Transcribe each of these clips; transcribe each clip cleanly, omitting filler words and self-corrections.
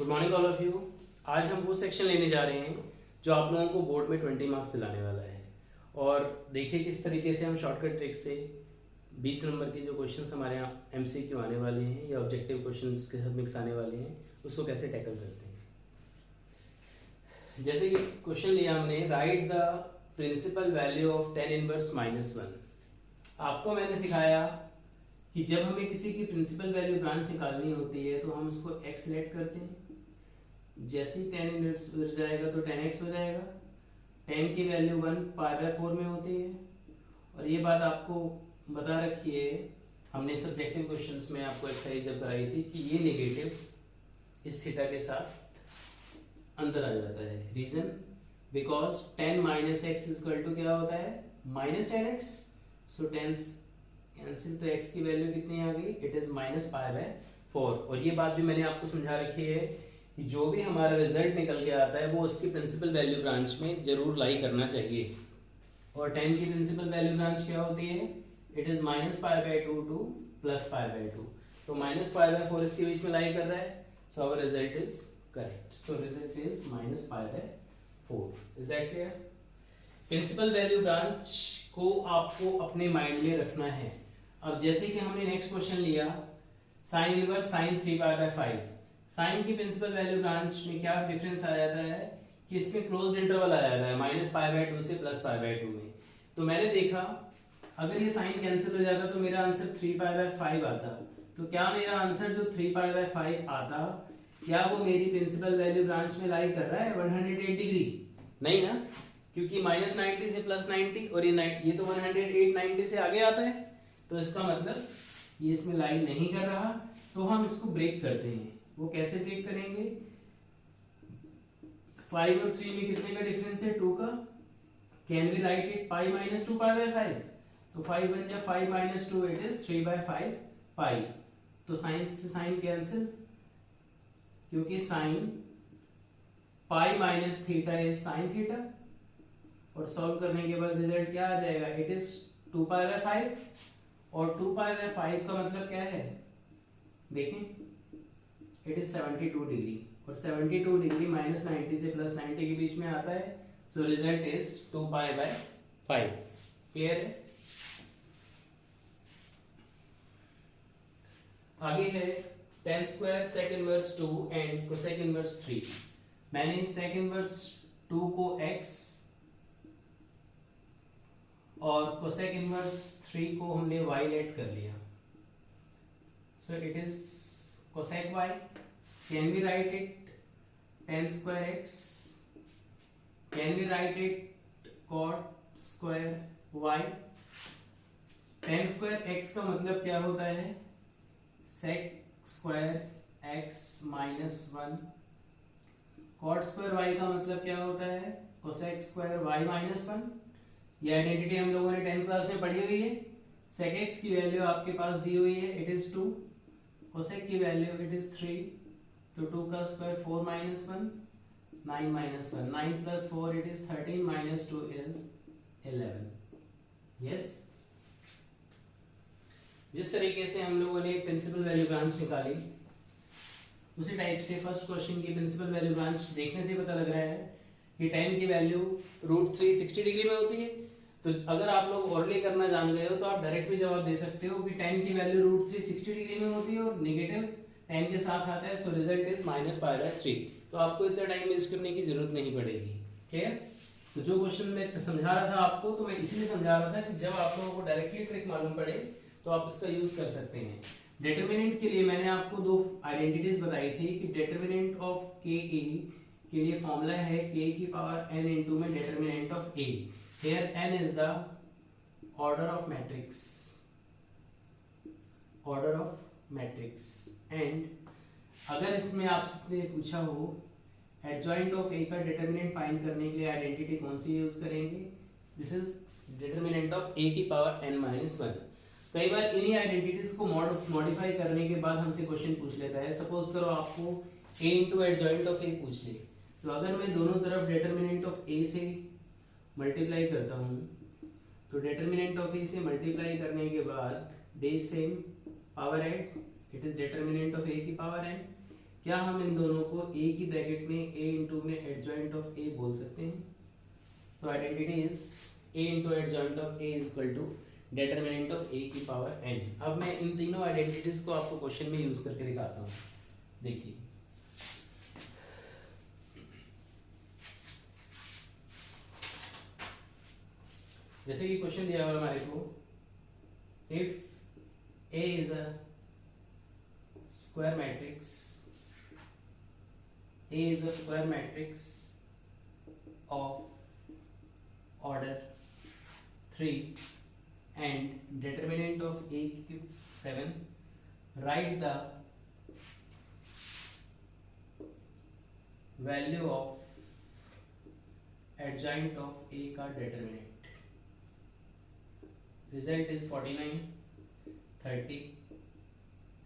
Good morning all of you. आज हम वो सेक्शन लेने जा रहे हैं जो आप लोगों को बोर्ड में 20 मार्क्स दिलाने वाला है। और देखिए किस तरीके से हम शॉर्टकट ट्रिक से 20 नंबर के जो क्वेश्चंस हमारे यहाँ एमसीक्यू आने वाले हैं या ऑब्जेक्टिव क्वेश्चंस के साथ मिक्स आने वाले हैं उसको कैसे टैकल करते हैं। जैसे कि क्वेश्चन लिया हमने, write the principal value of tan inverse -1। आपको मैंने सिखाया कि जब हमें किसी की प्रिंसिपल वैल्यू ब्रांच निकालनी होती है तो हम उसको x लेट करते हैं। जैसे ही टेन इनवर्स जाएगा तो 10x हो जाएगा। 10 की वैल्यू 1π/4 में होती है। और ये बात आपको बता रखी है हमने सब्जेक्टिव क्वेश्चंस में आपको एक्सरसाइज जब कराई थी कि ये नेगेटिव इस थीटा के साथ अंदर आ जाता है। Reason because 10 - x equal to क्या होता है -10x। सो 10 कैंसिल तो x की वैल्यू कितनी आ गई, इट इज -π/4। और ये बात भी मैंने आपको समझा रखी है कि जो भी हमारा रिजल्ट निकल के आता है वो उसकी प्रिंसिपल वैल्यू ब्रांच में जरूर लाई करना चाहिए। और 10 की प्रिंसिपल वैल्यू ब्रांच क्या होती है, इट इज -π/2 टू +π/2। तो -π/4 इसके बीच में लाई कर रहा है। So our result is correct. So result is -π/4। Is that clear? Principal value branch को आपको अपने माइंड में रखना है। अब जैसे कि हमने नेक्स्ट क्वेश्चन लिया साइन इनवर्स साइन 3π/5। साइन की प्रिंसिपल वैल्यू ब्रांच में क्या डिफरेंस आ जाता है कि इसमें क्लोज्ड इंटरवल आ जाता है -π/2 से +π/2 में। तो मैंने देखा अगर ये साइन कैंसिल हो जाता तो मेरा आंसर 3π/5 आता। तो क्या मेरा आंसर जो 3π/5 आता क्या वो मेरी प्रिंसिपल वैल्यू ब्रांच में लाई कर रहा है 108 डिग्री? नहीं ना, क्योंकि -90 से +90 और ये तो 108 90 से आगे आता है। तो इसका मतलब ये इसमें लाई नहीं कर रहा। तो हम इसको ब्रेक करते हैं। वो कैसे ब्रेक करेंगे? 5 और 3 में कितने का डिफरेंस है, 2 का। कैन वी राइट इट पाई -2π/5। तो 5 बन जाए 5 - 2, इट इज 3/5 पाई। तो साइन से साइन कैंसिल, क्योंकि sine pi minus theta is sine theta. और सॉल्व करने के बाद रिजल्ट क्या आ जाएगा, इट इज 2π/5। और 2π/5 का मतलब क्या है, देखें इट इज 72 डिग्री। और 72 डिग्री -90 से +90 के बीच में आता है। So result is 2π/5। क्लियर है? आगे है tan square sec inverse 2 and cosec inverse 3। मैंने sec इनवर्स 2 को x और cosec इनवर्स 3 को हमने y लेट कर लिया। So it is cosec y। Can we write it tan square x? Can we write it cot square y? tan square x का मतलब क्या होता है, sec square x -1। cot square y का मतलब क्या होता है, cosec स्क्वायर y -1। ये आइडेंटिटी हम लोगों ने 10th क्लास में पढ़ी हुई है। sec x की वैल्यू आपके पास दी हुई है, इट इज 2। cosec की वैल्यू इट इज 3। तो 2 का square 4 - 1 9 - 1 9 + 4 it is 13 - 2 is 11। Yes, जिस तरीके से हम लोगों ने प्रिंसिपल वैल्यू ब्रांच निकाली उसी टाइप से फर्स्ट क्वेश्चन की प्रिंसिपल वैल्यू ब्रांच देखने से पता लग रहा है कि 10 की वैल्यू √3 60 डिग्री में होती है। तो अगर आप लोग ओरली करना जान गए हो तो आप डायरेक्ट भी जवाब दे सकते हो कि 10 की वैल्यू √3 60 डिग्री में होती है और नेगेटिव 10 के साथ आता है। So result is -π/3। तो आपको इतना टाइम वेस्ट करने की जरूरत नहीं पड़ेगी। ठीक है? तो जो क्वेश्चन मैं समझा रहा था आपको, तो मैं इसलिए समझा रहा था कि जब आप लोगों को डायरेक्टली ट्रिक मालूम पड़े तो आप इसका यूज कर सकते हैं। डिटरमिनेंट के लिए मैंने आपको दो आइडेंटिटीज बताई थी कि डिटरमिनेंट ऑफ के ए के लिए फॉर्मूला है k की पावर n इनटू में determinant of a। Here n is the order of matrix, order of matrix. And अगर इसमें आपसे पूछा हो एडजॉइंट ऑफ a का डिटरमिनेंट फाइंड करने के लिए आइडेंटिटी कौन सी यूज करेंगे, this is determinant of a की पावर n -1। कई बार इन्हीं आइडेंटिटीज को मॉडिफाई करने के बाद हमसे क्वेश्चन पूछ लेता है। सपोज करो आपको a into adjoint of a पूछ ले, तो अगर मैं दोनों तरफ डिटरमिनेंट ऑफ a से मल्टीप्लाई करता हूँ तो डिटरमिनेंट ऑफ a से मल्टीप्लाई करने के बाद base same power add, it is determinant of a की पावर n। क्या हम इन दोनों को ए की ब्रैकेट में ए इंटू में एडजॉइंट ऑफ ए बोल सकते हैं? तो identity is A into adjoint of A is equal to determinant of A की पावर एन। अब मैं इन तीनों आइडेंटिटीज को आपको क्वेश्चन में यूज करके दिखाता हूँ। देखिए, जैसे कि क्वेश्चन दिया हुआ हमारे को, if A is a square matrix, A is a square matrix of order 3 and determinant of A 7, write the value of adjoint of A का determinant. Result is 49, 30,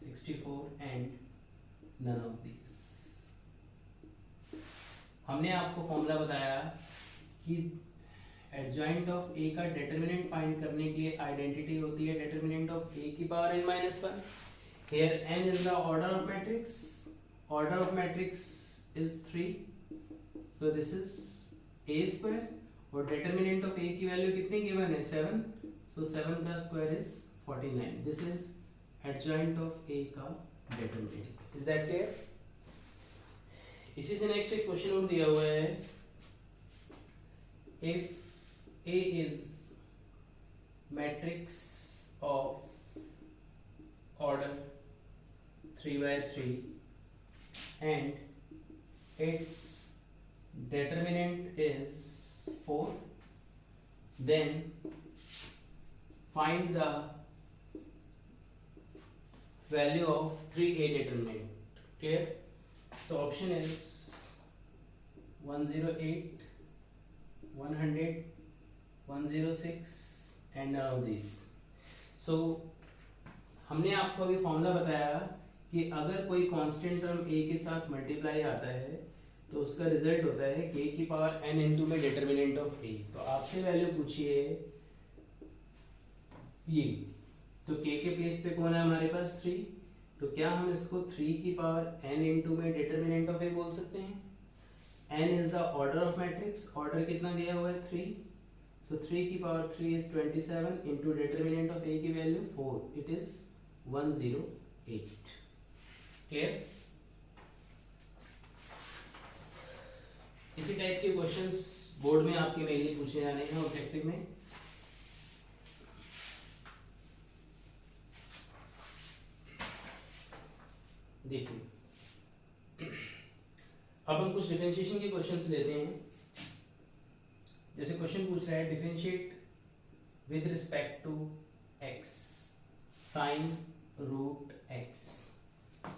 64 and none of these. हमने आपको formula बताया कि adjoint of ए का determinant find करने के लिए identity होती है डिटरमिनेंट ऑफ ए की power n minus one. Here n is the order of matrix, order of matrix is 3, so this is a square, और डिटरमिनेंट ऑफ a की value कितनी गिवन है 7, सो 7 का square is 49। This is adjoint of a का determinant. Is that clear? इसी से next एक question और दिया हुआ है, if A is matrix of order 3/3 and it's determinant is 4, then find the value of 3a determinant. Clear? So option is 108, 100, 106 and none of these. So हमने आपको अभी फॉर्मूला बताया कि अगर कोई कांस्टेंट टर्म a के साथ मल्टीप्लाई आता है तो उसका रिजल्ट होता है k की पावर n इंटू में डिटर्मिनेंट ऑफ a। तो आपसे वैल्यू पूछिए ये, तो k के प्लेस पे कौन है हमारे पास 3, तो क्या हम इसको 3 की पावर n इंटू में डिटर्मिनेंट ऑफ a बोल सकते हैं? n is the order of matrix, order कितना दिया हुआ है 3, सो 3 की power 3 is 27 into determinant of a की वैल्यू 4, इट इज 108। क्लियर? इसी टाइप के क्वेश्चंस बोर्ड में आपके मेनली पूछे जाने हैं ऑब्जेक्टिव में। देखिए, अब हम कुछ डिफरेंशिएशन के क्वेश्चंस लेते हैं। जैसे क्वेश्चन पूछ रहा है differentiate with respect to x sine root x।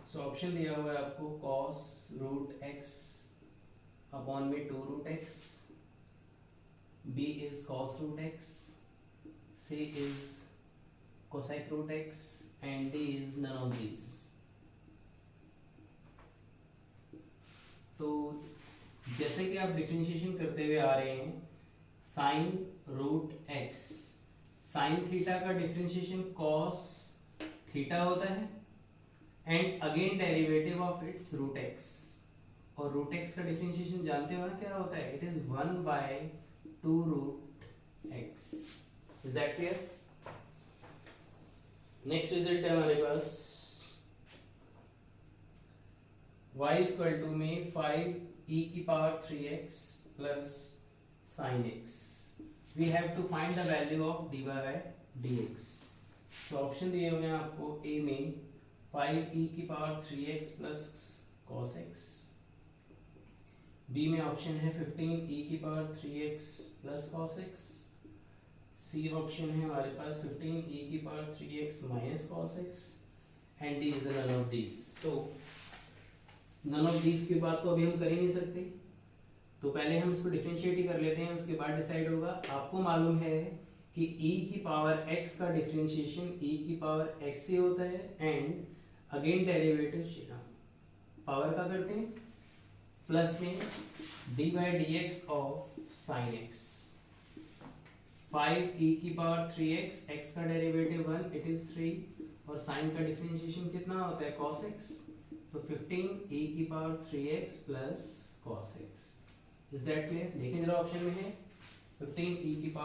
So option दिया हुआ है आपको cos रूट x अपॉन में 2 root x, b is cos root x, c is cosec root x and d is none of these। तो जैसे कि आप differentiation करते हुए आ रहे हैं, sine root x, sine theta का डिफरेंशिएशन cos थीटा होता है and again derivative of its root x, और रूट एक्स का डिफरेंशिएशन जानते हो ना क्या होता है, it is 1/2 root x. Is that clear? Next result है हमारे पास y इक्वल टू में 5e की power 3x plus sine x। We have to find the value of dy by dx। So option दिए हुए हैं आपको, a में 5e की power 3x plus cos x, B में ऑप्शन है 15e की power 3x plus cos x, C option है हमारे पास 15e की power 3x minus cos x and D is none of these. So none of these की बात तो अभी हम कर ही नहीं सकते, तो पहले हम इसको डिफरेंशिएट ही कर लेते हैं, उसके बाद डिसाइड होगा। आपको मालूम है कि e की पावर x का डिफरेंशिएशन e की पावर x से होता है एंड अगेन डेरिवेटिव पावर का करते हैं प्लस में D by D x of sine x, 5e की पावर 3x, x का डेरिवेटिव 1, इट इज 3, और साइन का डिफरेंशिएशन कितना होता है cos x, तो 15e⁻³ plus cos x। Is that clear? देखिए जरा ऑप्शन में है 15e⁻³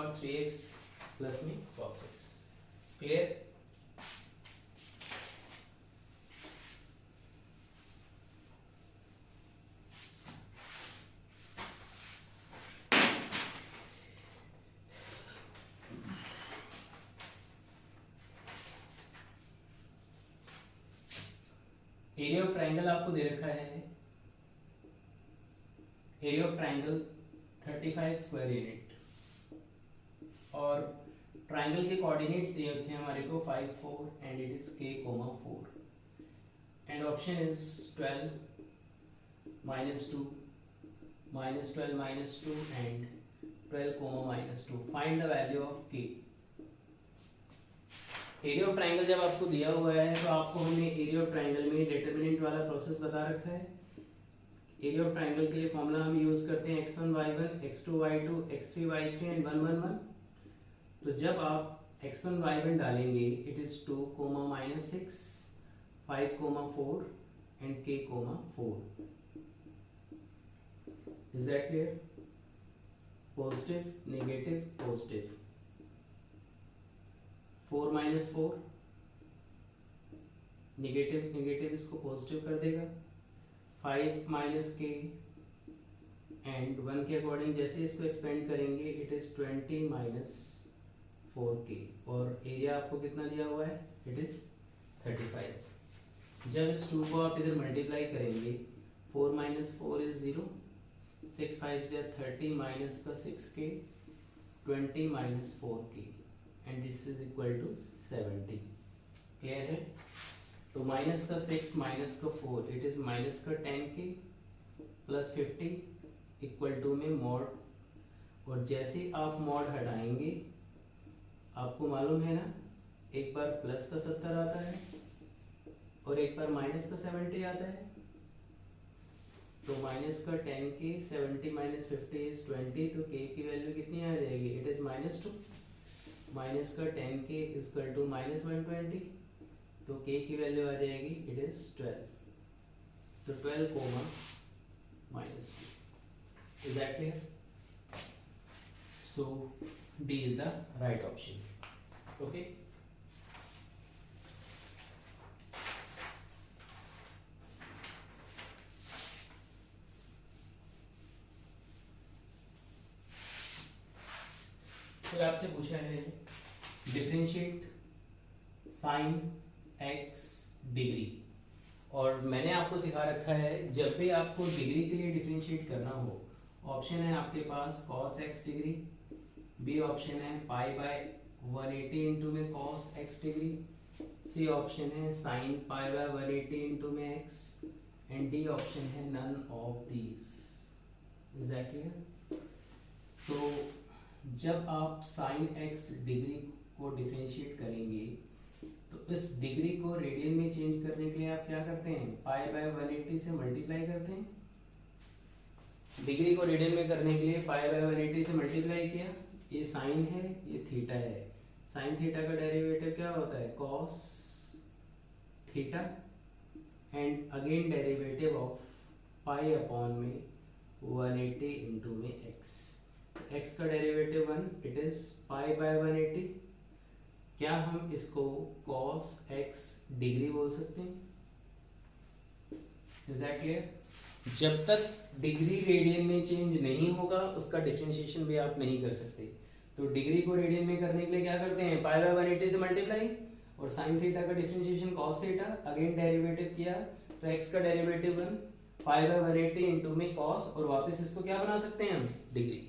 प्लस में cos x। Clear? Area of triangle आपको दे रखा है, area of triangle 35 square unit, और ट्राइंगल के कोऑर्डिनेट्स दिए रखे हैं हमारे को 5 4 and it is k, 4 and option is 12 -2 -12 -2 and 12 -2। Find the value of k। Area of triangle जब आपको दिया हुआ है तो आपको हमने एरिया ऑफ ट्राइंगल में डिटरमिनेंट वाला प्रोसेस बता रखा है। एरिया ऑफ ट्राइंगल के लिए फॉर्मूला हम यूज करते हैं x1 y1 x2 y2 x3 y3 and 1 1 1। तो जब आप x1 y1 डालेंगे it is 2 -6 5 4 and k 4। Is that clear? Positive negative positive, 4 -4 negative negative इसको पॉजिटिव कर देगा, 5 - k एंड 1 के अकॉर्डिंग जैसे इसको एक्सपेंड करेंगे इट इज 20 -4k और एरिया आपको कितना दिया हुआ है इट इज 35। जब इस 2 को आप इधर मल्टीप्लाई करेंगे 4 - 4 इज 0, 6 5 जा 30 माइनस का 6k 20 - 4k and this is equal to 70। Clear है? तो माइनस का 6 माइनस का 4 इट इज माइनस का 10k प्लस 50 इक्वल टू में मॉड, और जैसे आप मॉड हटाएंगे आपको मालूम है ना एक बार प्लस का 70 आता है और एक बार माइनस का 70 आता है। तो माइनस का 10k 70 - 50 इज 20, तो k की वैल्यू कितनी आ जाएगी इट इज -2। माइनस का 10k इक्वल टू -120, तो k की वैल्यू आ जाएगी इट इज 12। तो 12 -2। Is that clear? So D is the right option. Okay. फिर आपसे पूछा है डिफरेंशिएट साइन x डिग्री, और मैंने आपको सिखा रखा है जब भी आपको डिग्री के लिए डिफरेंशिएट करना हो ऑप्शन है आपके पास cos x degree, B option है π/180 इंटू में cos x degree, C option है sin π/180 इंटू में x एंड डी ऑप्शन है none of these. Is that clear? तो जब आप sin x डिग्री को डिफरेंशिएट करेंगे तो इस डिग्री को रेडियन में चेंज करने के लिए आप क्या करते हैं π/180 से मल्टीप्लाई करते हैं। डिग्री को रेडियन में करने के लिए π/180 से मल्टीप्लाई किया, ये साइन है ये थीटा है, साइन थीटा का डेरिवेटिव क्या होता है cos theta and again derivative of pi upon में 180 इंटू में x। x का डेरिवेटिव 1 इट इज π/180। क्या हम इसको cos x डिग्री बोल सकते हैं? Is that clear? जब तक डिग्री रेडियन में चेंज नहीं होगा उसका डिफरेंशिएशन भी आप नहीं कर सकते। तो डिग्री को रेडियन में करने के लिए क्या करते हैं π/180 से मल्टीप्लाई, और साइन थीटा का differentiation cos theta again derivative किया तो x का डेरिवेटिव 1 π/180 इंटू में cos, और वापस इसको क्या बना सकते हैं हम डिग्री।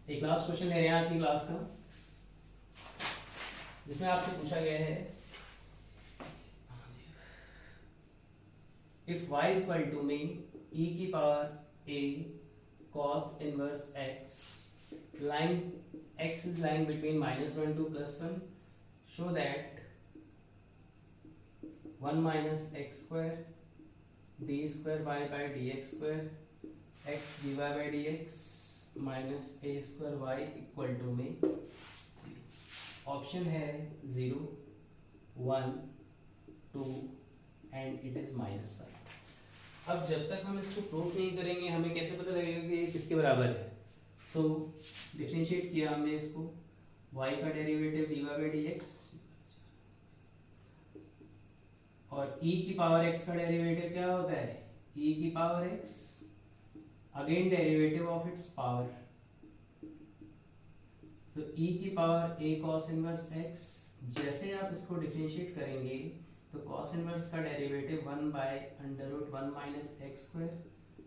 एक लास्ट क्वेश्चन ले रहे हैं आज की क्लास का, जिसमें आपसे पूछा गया है if y is equal to में e⁻a cos inverse x line x is lying between -1 to +1, show that 1 minus x square d square y by dx square x dy by dx minus a square y equal to में option है 0, 1, 2 and it is -1। अब जब तक हम इसको proof नहीं करेंगे हमें कैसे पता लगेगा कि ये किसके बराबर है। सो डिफरेंशिएट किया हमने इसको, y का डेरिवेटिव dy/dx और e की पावर x का डेरिवेटिव क्या होता है, e की power x, again derivative of it's power, तो e की power a cos inverse x। जैसे आप इसको डिफरेंशिएट करेंगे तो cos इनवर्स का derivative 1/√1 minus x square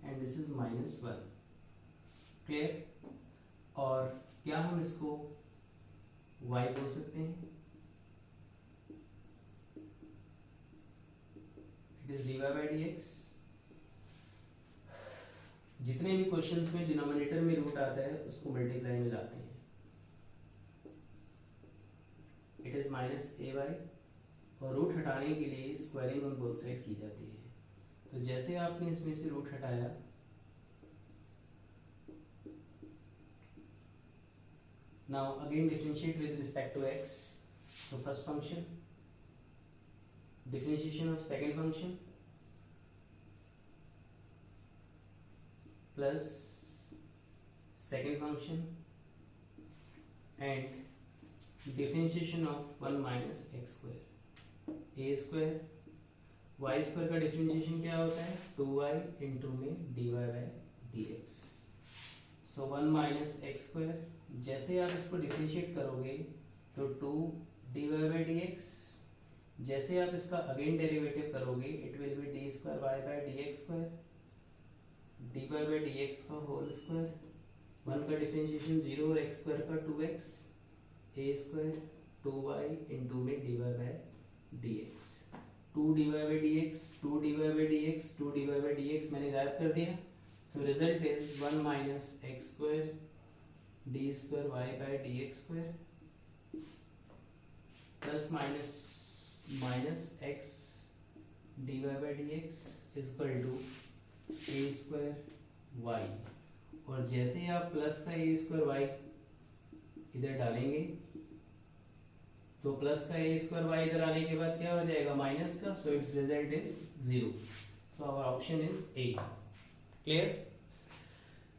and this is -1। Clear? और क्या हम इसको y बोल सकते हैं, इट इज dy/dx। जितने भी क्वेश्चंस में डिनोमिनेटर में रूट आता है उसको मल्टीप्लाई में लाते हैं, इट इज -ay और रूट हटाने के लिए स्क्वायरिंग ऑन बोथ साइड की जाती है। तो जैसे आपने इसमें से रूट हटाया, now again differentiate with respect to x। तो first function, differentiation of second function plus second function and differentiation of 1 minus x square, A square, y square का डिफरेंशिएशन क्या होता है 2y इंटू में dy/dx। सो 1 minus x square, जैसे आप इसको differentiate करोगे तो 2 dy/dx, जैसे आप इसका अगेन डेरिवेटिव करोगे it will be d2y/dx², dy/dx का होल स्क्वायर, 1 का डिफरेंशिएशन 0 और x स्क्वायर का 2x, a square 2y into में dy/dx। 2 dy/dx, 2 dy/dx, 2 dy/dx मैंने गायब कर दिया। So result is 1 minus x square d2y/dx² plus minus x dy/dx equal to a square y। और जैसे ही आप प्लस का a स्क्वायर y इधर डालेंगे तो प्लस का a स्क्वायर y इधर आने के बाद क्या हो जाएगा माइनस का, so its result is 0। So our option is A. Clear?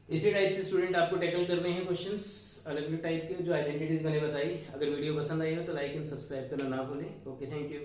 इसी टाइप से स्टूडेंट आपको टैकल करने हैं क्वेश्चंस अलग अलग टाइप के जो आइडेंटिटीज मैंने बताई। अगर वीडियो पसंद आई हो तो लाइक एंड सब्सक्राइब करना ना भूलें। Okay, thank you.